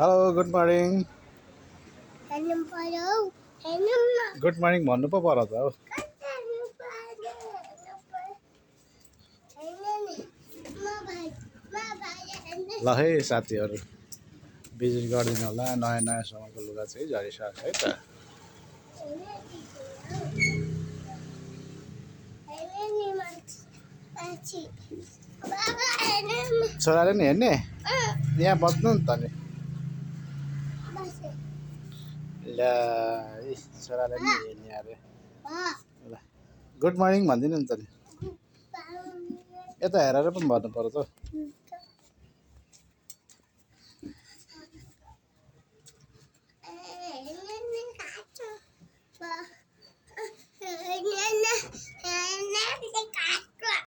hello good morning हेर्नु पर्यो हेर्नु न गुड मर्निङ भन्नु पो पर्यो त हौ कता हेर्नु पर्यो हेर्नु पर्यो हेर्नु नि म भाइ हेर्नु ल है साथीहरू भिजिट गरिदिनु होला नयाँ नयाँ समयको लुगा चाहिँ झरिसकेको छ है त हेर्नु नि मान्छे बाबा हेर्नु न छोराले नि हेर्ने यहाँ बस्नु नि त नि बसे ल है, छोराले नि हेर्ने अरे बा ल गुड मर्निङ भनिदिनु नि त नि यता हेरेर पनि भन्नु पर्यो त हौ